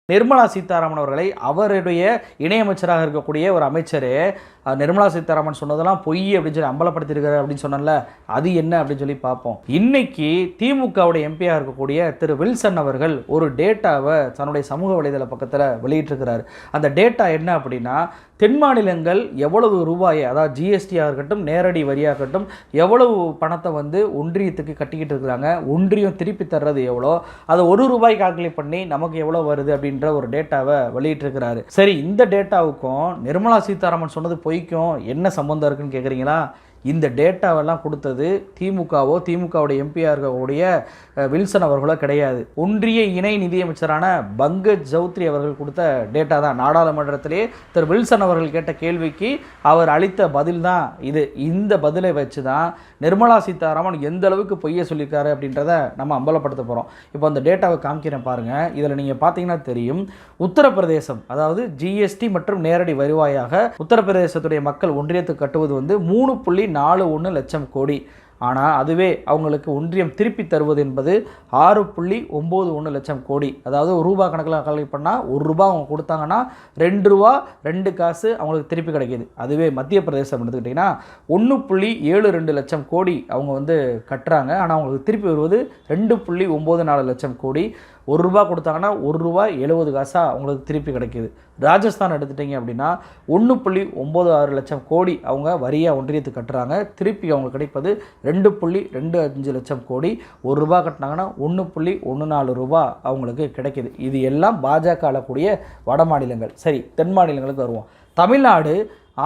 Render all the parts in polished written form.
நிர்மலா சீதாராமன் அவர்களை அவருடைய இணையமைச்சராக இருக்கக்கூடிய ஒரு அமைச்சரே நிர்மலா சீதாராமன் சொன்னதெல்லாம் பொய் அப்படின்னு சொல்லி அம்பலப்படுத்தியிருக்காரு அப்படின்னு சொன்னல, அது என்ன அப்படின்னு சொல்லி பார்ப்போம். இன்னைக்கு திமுகவுடைய எம்பியாக இருக்கக்கூடிய திரு வில்சன் அவர்கள் ஒரு டேட்டாவை தன்னுடைய சமூக வலைதள பக்கத்தில் வெளியிட்டிருக்கிறார். அந்த டேட்டா என்ன அப்படின்னா, தென் மாநிலங்கள் எவ்வளவு ரூபாயை, அதாவது ஜிஎஸ்டியாக இருக்கட்டும் நேரடி வரியாகட்டும், எவ்வளவு பணத்தை வந்து ஒன்றியத்துக்கு கட்டிக்கிட்டு இருக்கிறாங்க, ஒன்றியம் திருப்பி தர்றது எவ்வளோ, அதை ₹1 கால்குலேட் பண்ணி நமக்கு எவ்வளோ வருது அப்படின்ற ஒரு டேட்டாவை வெளியிட்டிருக்கிறாரு. சரி, இந்த டேட்டாவுக்கும் நிர்மலா சீதாராமன் சொன்னது பொய்க்கும் என்ன சம்பந்தம் இருக்குன்னு கேட்குறீங்களா? இந்த டேட்டாவெல்லாம் கொடுத்தது திமுகவோ திமுகவுடைய எம்பியாக இருக்கக்கூடிய வில்சன் அவர்களோ கிடையாது. ஒன்றிய இணை நிதியமைச்சரான பங்கஜ் சௌத்ரி அவர்கள் கொடுத்த டேட்டா தான். நாடாளுமன்றத்திலே திரு வில்சன் அவர்கள் கேட்ட கேள்விக்கு அவர் அளித்த பதில் தான் இது. இந்த பதிலை வச்சு தான் நிர்மலா சீதாராமன் எந்த அளவுக்கு பொய்ய சொல்லியிருக்காரு அப்படின்றத நம்ம அம்பலப்படுத்த போகிறோம். இப்போ அந்த டேட்டாவை காமிக்கிறேன் பாருங்கள். இதில் நீங்கள் பார்த்தீங்கன்னா தெரியும், உத்தரப்பிரதேசம், அதாவது ஜிஎஸ்டி மற்றும் நேரடி வருவாயாக உத்தரப்பிரதேசத்துடைய மக்கள் ஒன்றியத்துக்கு கட்டுவது வந்து 3.41 லட்சம் கோடி. ஆனால் அதுவே அவங்களுக்கு ஒன்றியம் திருப்பி தருவது என்பது 6.91 லட்சம் கோடி. அதாவது ரூபா கணக்கில் கால்குலேட் பண்ணால் ₹1 அவங்க கொடுத்தாங்கன்னா ₹2 அவங்களுக்கு திருப்பி கிடைக்கிது. அதுவே மத்திய பிரதேசம் எடுத்துக்கிட்டிங்கன்னா 1.72 லட்சம் கோடி அவங்க வந்து கட்டுறாங்க. ஆனால் அவங்களுக்கு திருப்பி வருவது 2.94 லட்சம் கோடி. ₹1 கொடுத்தாங்கன்னா ₹1.70 அவங்களுக்கு திருப்பி கிடைக்கிது. ராஜஸ்தான் எடுத்துட்டிங்க அப்படின்னா 1.96 லட்சம் கோடி அவங்க வரியாக ஒன்றியத்துக்கு கட்டுறாங்க. திருப்பி அவங்களுக்கு கிடைப்பது 2.25 லட்சம் கோடி. ₹1 கட்டினாங்கன்னா ₹1.14 அவங்களுக்கு கிடைக்கிது. இது எல்லாம் பாஜக ஆளக்கூடிய வட மாநிலங்கள். சரி, தென் மாநிலங்களுக்கு வருவோம். தமிழ்நாடு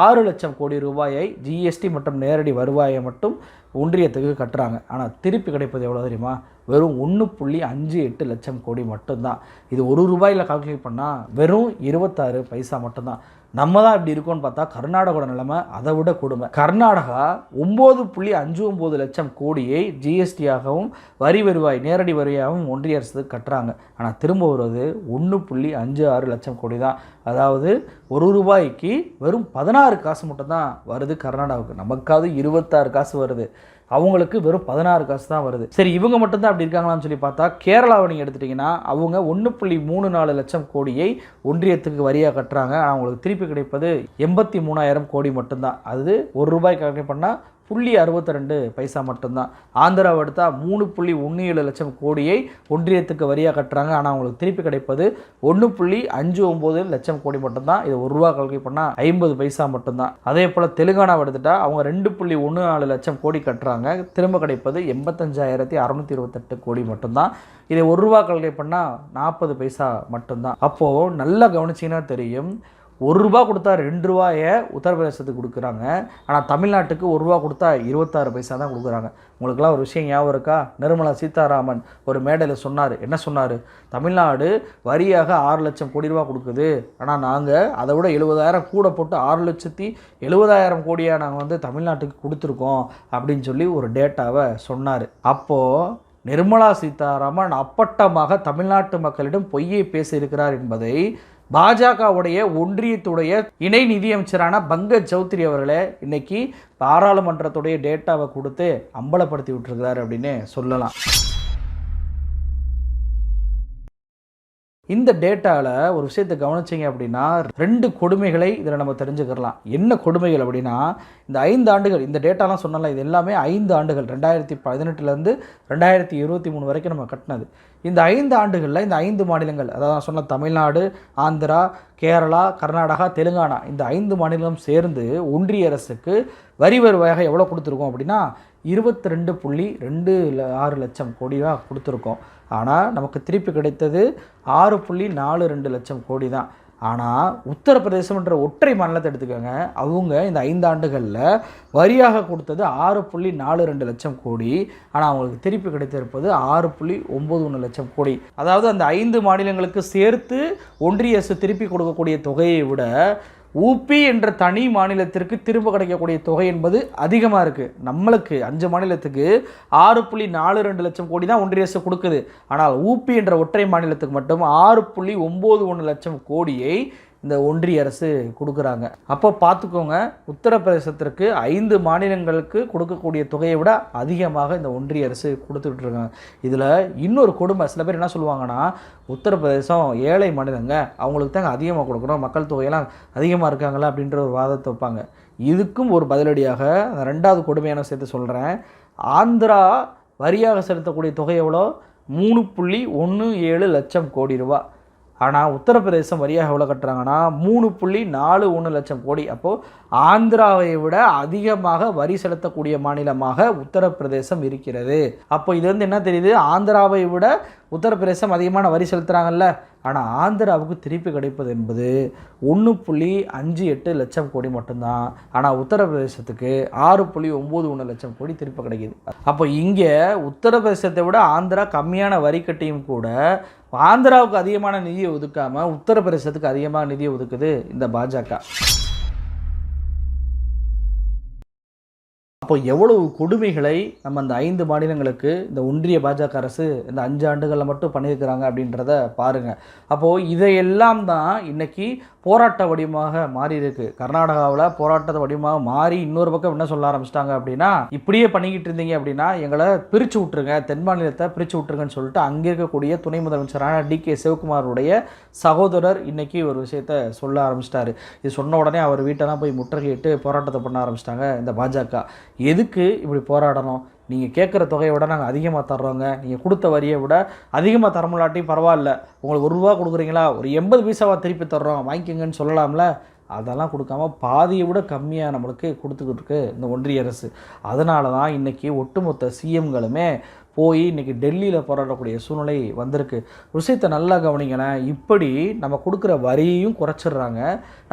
6 லட்சம் கோடி ரூபாயை ஜிஎஸ்டி மற்றும் நேரடி வருவாயை மட்டும் ஒன்றியத்துக்கு கட்டுறாங்க. ஆனால் திருப்பி கிடைப்பது எவ்வளோ தெரியுமா? வெறும் 1.58 லட்சம் கோடி மட்டும்தான். இது ₹1 கால்குலேட் பண்ணால் வெறும் 26 பைசா மட்டும்தான். நம்ம தான் இப்படி இருக்கோன்னு பார்த்தா கர்நாடகோட நிலைமை அதை விட கொடுமை. கர்நாடகா 9.59 லட்சம் கோடியை ஜிஎஸ்டியாகவும் வரி வருவாய் நேரடி வரியாகவும் ஒன்றிய அரசு கட்டுறாங்க. ஆனால் திரும்ப வருவது 1.56 லட்சம் கோடி தான். அதாவது ₹1 வெறும் 16 காசு மட்டும்தான் வருது கர்நாடகாவுக்கு. நமக்காவது 26 காசு வருது, அவங்களுக்கு வெறும் 16 காசு தான் வருது. சரி, இவங்க மட்டும்தான் அப்படி இருக்காங்களான்னு சொல்லி பார்த்தா கேரளாவை நீங்கள் எடுத்துட்டிங்கன்னா அவங்க 1.34 லட்சம் கோடியை ஒன்றியத்துக்கு வரியாக கட்டுறாங்க. ஆனால் அவங்களுக்கு திருப்பி கிடைப்பது 83,000 கோடி மட்டும்தான். அது ₹1 கால்குலேட் பண்ணால் 0.62 பைசா மட்டும்தான். ஆந்திராவை எடுத்தால் 3.17 லட்சம் கோடியை ஒன்றியத்துக்கு வரியாக கட்டுறாங்க. ஆனால் அவங்களுக்கு திருப்பி கிடைப்பது 1.59 லட்சம் கோடி மட்டும்தான். இது ₹1 கால்குலேட் பண்ணால் 50 பைசா மட்டும்தான். அதே போல் தெலுங்கானாவை எடுத்துட்டால் அவங்க 2.14 லட்சம் கோடி கட்டுறாங்க. திரும்ப கிடைப்பது 85,628 கோடி மட்டும்தான். இதை ₹1 கால்குலேட் பண்ணால் 40 பைசா மட்டும்தான். அப்போது நல்லா கவனிச்சிங்கன்னா தெரியும், ₹1 கொடுத்தா ₹2 உத்தரப்பிரதேசத்துக்கு கொடுக்குறாங்க. ஆனால் தமிழ்நாட்டுக்கு ₹1 கொடுத்தா 26 பைசா தான் கொடுக்குறாங்க. உங்களுக்கெல்லாம் ஒரு விஷயம் ஞாபகம் இருக்கா? நிர்மலா சீதாராமன் ஒரு மேடையில் சொன்னார். என்ன சொன்னார்? தமிழ்நாடு வரியாக 6 லட்சம் கோடி ரூபா கொடுக்குது, ஆனால் நாங்கள் அதை விட 70,000 கூட போட்டு 6,70,000 கோடியாக நாங்கள் வந்து தமிழ்நாட்டுக்கு கொடுத்துருக்கோம் அப்படின்னு சொல்லி ஒரு டேட்டாவை சொன்னார். அப்போது நிர்மலா சீதாராமன் அப்பட்டமாக தமிழ்நாட்டு மக்களிடம் பொய்யை பேசியிருக்கிறார் என்பதை பாஜகவுடைய ஒன்றியத்துடைய இணை நிதியமைச்சரான பங்கஜ் சௌத்ரி அவர்களே இன்னைக்கு பாராளுமன்றத்துடைய டேட்டாவை கொடுத்து அம்பலப்படுத்தி விட்டுருக்கிறார் அப்படின்னு சொல்லலாம். இந்த டேட்டாவில் ஒரு விஷயத்தை கவனிச்சிங்க அப்படின்னா 2 கொடுமைகளை இதில் நம்ம தெரிஞ்சுக்கலாம். என்ன கொடுமைகள் அப்படின்னா, இந்த 5 ஆண்டுகள், இந்த டேட்டாலாம் சொன்னால இது எல்லாமே 5 ஆண்டுகள், 2018 2023 வரைக்கும் நம்ம கட்டினது. இந்த 5 ஆண்டுகளில் இந்த 5 மாநிலங்கள், அதாவது நான் சொன்ன தமிழ்நாடு, ஆந்திரா, கேரளா, கர்நாடகா, தெலுங்கானா, இந்த 5 மாநிலம் சேர்ந்து ஒன்றிய அரசுக்கு வரி வருவாயாக எவ்வளோ கொடுத்துருக்கோம் அப்படின்னா 22.26 லட்சம் கோடி தான் கொடுத்துருக்கோம். ஆனால் நமக்கு திருப்பி கிடைத்தது 6.42 லட்சம் கோடி தான். ஆனால் உத்தரப்பிரதேசம்ன்ற ஒற்றை மாநிலத்தை எடுத்துக்கோங்க, அவங்க இந்த 5 ஆண்டுகளில் வரியாக கொடுத்தது 6.42 லட்சம் கோடி. ஆனால் அவங்களுக்கு திருப்பி கிடைத்திருப்பது 6.91 லட்சம் கோடி. அதாவது அந்த 5 மாநிலங்களுக்கு சேர்த்து ஒன்றிய அரசு திருப்பி கொடுக்கக்கூடிய தொகையை விட ஊபி என்ற தனி மாநிலத்திற்கு திரும்ப கிடைக்கக்கூடிய தொகை என்பது அதிகமாக இருக்குது. நம்மளுக்கு 5 மாநிலத்துக்கு 6.42 லட்சம் கோடி தான் ஒன்றிய அரசு கொடுக்குது. ஆனால் ஊபி என்ற ஒற்றை மாநிலத்துக்கு மட்டும் 6.91 லட்சம் கோடியை இந்த ஒன்றிய அரசு கொடுக்குறாங்க. அப்போ பார்த்துக்கோங்க, உத்தரப்பிரதேசத்திற்கு 5 மாநிலங்களுக்கு கொடுக்கக்கூடிய தொகையை விட அதிகமாக இந்த ஒன்றிய அரசு கொடுத்துக்கிட்டு இருக்காங்க. இதில் இன்னொரு கொடுமை, சில பேர் என்ன சொல்லுவாங்கன்னா, உத்தரப்பிரதேசம் ஏழை மாநிலங்க, அவங்களுக்கு தாங்க அதிகமாக கொடுக்கணும், மக்கள் தொகையெல்லாம் அதிகமாக இருக்காங்களா அப்படின்ற ஒரு வாதத்தை வைப்பாங்க. இதுக்கும் ஒரு பதிலடியாக 2வது கொடுமையான சேர்த்து சொல்கிறேன். ஆந்திரா வரியாக செலுத்தக்கூடிய தொகை எவ்வளோ? 3.17 லட்சம் கோடி ரூபா. ஆனால் உத்தரப்பிரதேசம் வரியாக எவ்வளோ கட்டுறாங்கன்னா 3.41 லட்சம் கோடி. அப்போது ஆந்திராவை விட அதிகமாக வரி செலுத்தக்கூடிய மாநிலமாக உத்தரப்பிரதேசம் இருக்கிறது. அப்போ இது என்ன தெரியுது? ஆந்திராவை விட உத்தரப்பிரதேசம் அதிகமான வரி செலுத்துகிறாங்கல்ல, ஆனால் ஆந்திராவுக்கு திருப்பி கிடைப்பது என்பது 1.58 லட்சம் கோடி மட்டும்தான். ஆனால் உத்தரப்பிரதேசத்துக்கு 6.91 லட்சம் கோடி திருப்பி கிடைக்கிது. அப்போ இங்கே உத்தரப்பிரதேசத்தை விட ஆந்திரா கம்மியான வரி கட்டியும் கூட ஆந்திராவுக்கு அதிகமான நிதியை ஒதுக்காமல் உத்தரப்பிரதேசத்துக்கு அதிகமாக நிதியை ஒதுக்குது இந்த பாஜக. அப்போ எவ்வளவு கொடுமைகளை நம்ம அந்த 5 மாநிலங்களுக்கு இந்த ஒன்றிய பாஜக அரசு இந்த 5 ஆண்டுகளில் மட்டும் பண்ணியிருக்கிறாங்க அப்படின்றத பாருங்கள். அப்போது இதையெல்லாம் தான் இன்றைக்கி போராட்ட வடிவமாக மாறி இருக்கு. கர்நாடகாவில் போராட்ட வடிவமாக மாறி இன்னொரு பக்கம் என்ன சொல்ல ஆரம்பிச்சிட்டாங்க அப்படின்னா, இப்படியே பண்ணிக்கிட்டு இருந்தீங்க அப்படின்னா எங்களை பிரித்து விட்ருங்க, தென் மாநிலத்தை பிரித்து விட்ருங்கன்னு சொல்லிட்டு அங்கே இருக்கக்கூடிய துணை முதலமைச்சரான DK சிவகுமாருடைய சகோதரர் இன்றைக்கி ஒரு விஷயத்த சொல்ல ஆரம்பிச்சிட்டாரு. இது சொன்ன உடனே அவர் வீட்டெல்லாம் போய் முற்றுகையிட்டு போராட்டத்தை பண்ண ஆரம்பிச்சிட்டாங்க இந்த பாஜக. எதுக்கு இப்படி போராடணும்? நீங்கள் கேட்குற தொகையை விட நாங்கள் அதிகமாக தர்றோங்க, நீங்கள் கொடுத்த வரியை விட அதிகமாக தரமுலாட்டி பரவாயில்ல, உங்களுக்கு ₹1 கொடுக்குறீங்களா, ஒரு 80 பைசாவாக திருப்பி தர்றோம், வாங்கிக்கங்கன்னு சொல்லலாம்ல. அதெல்லாம் கொடுக்காம பாதியை விட கம்மியாக நம்மளுக்கு கொடுத்துக்கிட்டு இருக்கு இந்த ஒன்றிய அரசு. அதனால தான் இன்றைக்கி ஒட்டுமொத்த சிஎம்களுமே போய் இன்றைக்கி டெல்லியில் போராடக்கூடிய சூழ்நிலை வந்திருக்கு. விஷயத்தை நல்லா கவனிங்களேன். இப்படி நம்ம கொடுக்குற வரியையும் குறைச்சிட்றாங்க,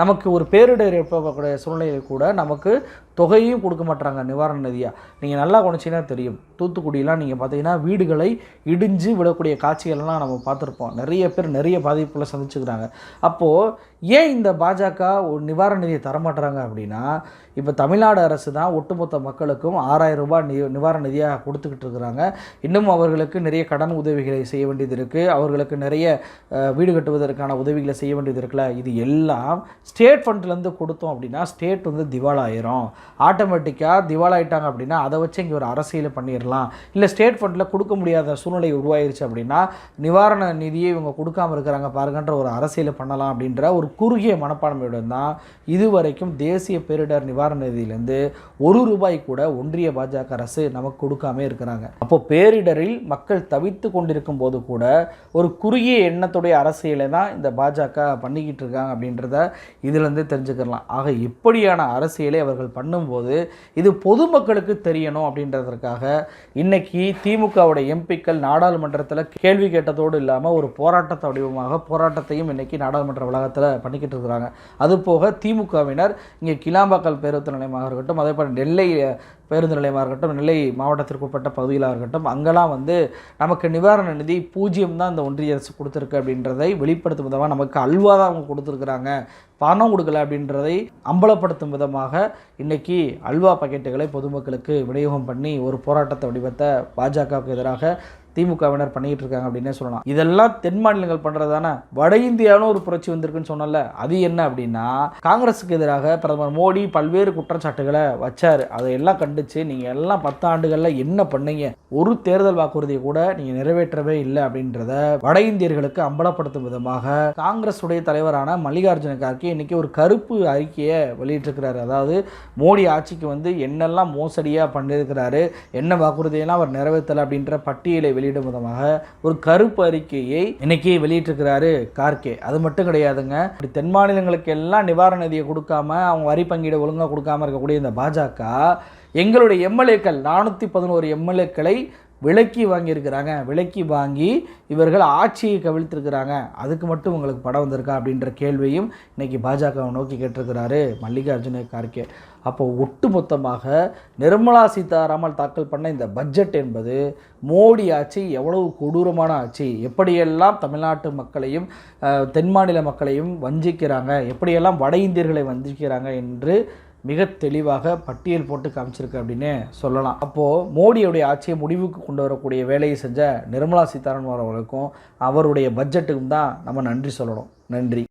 நமக்கு ஒரு பேரிடர் ஏற்படக்கூடிய சூழ்நிலையில் கூட நமக்கு தொகையும் கொடுக்க மாட்டாங்க நிவாரண நிதியாக. நீங்கள் நல்லா கவனிச்சிங்கன்னா தெரியும், தூத்துக்குடியெலாம் நீங்கள் பார்த்தீங்கன்னா வீடுகளை இடிஞ்சு விடக்கூடிய காட்சிகள்லாம் நம்ம பார்த்துருப்போம். நிறைய பேர் நிறைய பாதிப்புகளை சந்திச்சுக்கிறாங்க. அப்போது ஏன் இந்த பாஜக ஒரு நிவாரண நிதியை தரமாட்டுறாங்க அப்படின்னா, இப்போ தமிழ்நாடு அரசு தான் ஒட்டுமொத்த மக்களுக்கும் ₹6000 நிவாரண நிதியாக கொடுத்துக்கிட்டு இருக்கிறாங்க. இன்னும் அவர்களுக்கு நிறைய கடன் உதவிகளை செய்ய வேண்டியது இருக்குது, அவர்களுக்கு நிறைய வீடு கட்டுவதற்கான உதவிகளை செய்ய வேண்டியது இருக்குல்ல. இது எல்லாம் ஸ்டேட் ஃபண்ட்லேருந்து கொடுத்தோம் அப்படின்னா ஸ்டேட் திவாலாயிரும். ஆட்டோமேட்டிக்காக திவாலாயிட்டாங்க அப்படின்னா அதை வச்சு இங்கே ஒரு அரசியலை பண்ணிடலாம். இல்லை ஸ்டேட் ஃபண்டில் கொடுக்க முடியாத சூழ்நிலை உருவாயிருச்சு அப்படின்னா நிவாரண நிதியை இவங்க கொடுக்காமல் இருக்கிறாங்க பாருங்கன்ற ஒரு அரசியலை பண்ணலாம் அப்படின்ற ஒரு குறுகிய மனப்பான்மையுடன் தான் இதுவரைக்கும் தேசிய பேரிடர் நிவாரண நிதியிலேருந்து ₹1 கூட ஒன்றிய பாஜக அரசு நமக்கு கொடுக்காம இருக்கிறாங்க. அப்போ பேரிடரில் மக்கள் தவித்து கொண்டிருக்கும் போது கூட ஒரு குறுகிய எண்ணத்துடைய அரசியலை தான் இந்த பாஜக பண்ணிக்கிட்டு இருக்காங்க அப்படின்றத இதிலேருந்து தெரிஞ்சுக்கலாம். ஆக இப்படியான அரசியலை அவர்கள் பண்ணும்போது இது பொதுமக்களுக்கு தெரியணும் அப்படின்றதற்காக இன்னைக்கு திமுகவுடைய எம்பிக்கள் நாடாளுமன்றத்தில் கேள்வி கேட்டதோடு இல்லாமல் ஒரு போராட்டத்தை வடிவமாக போராட்டத்தையும் இன்னைக்கு நாடாளுமன்ற வளாகத்தில் பண்ணிக்கிட்டு இருக்கிறாங்க. அதுபோக திமுகவினர் இங்கே கிளாம்பாக்கல் பேருந்து நிலையமாக இருக்கட்டும், அதே போல் நெல்லை பேருந்து நிலையமாக இருக்கட்டும், நெல்லை மாவட்டத்திற்கு உட்பட்ட பகுதிகளாக இருக்கட்டும், அங்கெல்லாம் நமக்கு நிவாரண நிதி 0 தான் இந்த ஒன்றிய அரசு கொடுத்துருக்கு அப்படின்றதை வெளிப்படுத்தும் விதமாக நமக்கு அல்வா தான் அவங்க கொடுத்துருக்குறாங்க, பணம் கொடுக்கல அப்படின்றதை அம்பலப்படுத்தும் விதமாக இன்றைக்கி அல்வா பாக்கெட்டுகளை பொதுமக்களுக்கு விநியோகம் பண்ணி ஒரு போராட்டத்தை வடிவத்தை பாஜகவுக்கு எதிராக திமுகவினர் பண்ணிக்கிட்டு இருக்காங்க அப்படின்னே சொல்லலாம். இதெல்லாம் தென் மாநிலங்கள் பண்ணுறதானே. வட இந்தியாவிலும் ஒரு புரட்சி வந்திருக்குன்னு சொன்னல, அது என்ன அப்படின்னா, காங்கிரஸுக்கு எதிராக பிரதமர் மோடி பல்வேறு குற்றச்சாட்டுகளை வச்சார். அதையெல்லாம் கண்டிச்சு நீங்கள் எல்லாம் 10 ஆண்டுகளில் என்ன பண்ணீங்க, ஒரு தேர்தல் வாக்குறுதியை கூட நீங்கள் நிறைவேற்றவே இல்லை அப்படின்றத வட இந்தியர்களுக்கு அம்பலப்படுத்தும் விதமாக காங்கிரஸ் உடைய தலைவரான மல்லிகார்ஜுன கார்கே இன்னைக்கு ஒரு கருப்பு அறிக்கையை வெளியிட்டிருக்கிறாரு. அதாவது மோடி ஆட்சிக்கு என்னெல்லாம் மோசடியாக பண்ணியிருக்கிறாரு, என்ன வாக்குறுதியெல்லாம் அவர் நிறைவேற்றலை அப்படின்ற பட்டியலை வெளியிடும் விதமாக ஒரு கருப்பு அறிக்கையை இன்னைக்கு வெளியிட்டிருக்கிறாரு கார்கே. அது மட்டும் கிடையாதுங்க, இப்படி தென் மாநிலங்களுக்கு எல்லாம் நிவாரண நிதியை கொடுக்காம அவங்க வரி பங்கீடு ஒழுங்காக கொடுக்காம இருக்கக்கூடிய இந்த பாஜக எங்களுடைய எம்எல்ஏக்கள் 411 எம்எல்ஏக்களை விலக்கி வாங்கியிருக்கிறாங்க. விலக்கி வாங்கி இவர்கள் ஆட்சியை கவிழ்த்திருக்கிறாங்க. அதுக்கு மட்டும் உங்களுக்கு படம் வந்திருக்கா அப்படின்ற கேள்வியும் இன்றைக்கி பாஜகவை நோக்கி கேட்டிருக்கிறாரு மல்லிகார்ஜுன கார்கே. அப்போ ஒட்டுமொத்தமாக நிர்மலா சீதாராமன் தாக்கல் பண்ண இந்த பட்ஜெட் என்பது மோடி ஆட்சி எவ்வளவு கொடூரமான ஆட்சி, எப்படியெல்லாம் தமிழ்நாட்டு மக்களையும் தென் மாநில மக்களையும் வஞ்சிக்கிறாங்க, எப்படியெல்லாம் வட இந்தியர்களை வஞ்சிக்கிறாங்க என்று மிக தெளிவாக பட்டியல் போட்டு காமிச்சிருக்கு அப்படின்னு சொல்லலாம். அப்போது மோடியுடைய ஆட்சியை முடிவுக்கு கொண்டு வரக்கூடிய வேலையை செஞ்ச நிர்மலா சீதாராமன் அவர்களுக்கும் அவருடைய பட்ஜெட்டுக்கும் தான் நம்ம நன்றி சொல்லணும். நன்றி.